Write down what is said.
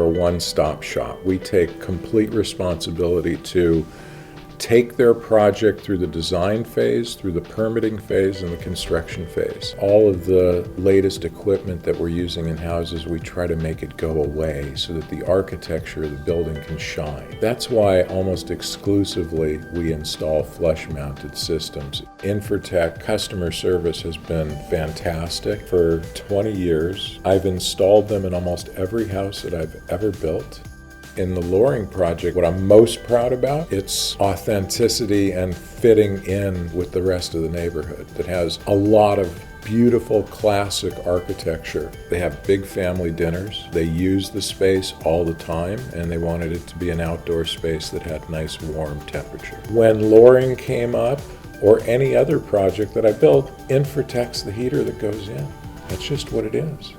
We're a one-stop shop. We take complete responsibility to take their project through the design phase, through the permitting phase, and the construction phase. All of the latest equipment that we're using in houses, we try to make it go away so that the architecture of the building can shine. That's why almost exclusively we install flush-mounted systems. Infratech customer service has been fantastic. For 20 years, I've installed them in almost every house that I've ever built. In the Loring project, what I'm most proud about, it's authenticity and fitting in with the rest of the neighborhood that has a lot of beautiful classic architecture. They have big family dinners. They use the space all the time, and they wanted it to be an outdoor space that had nice warm temperature. When Loring came up, or any other project that I built, Infratech's the heater that goes in. That's just what it is.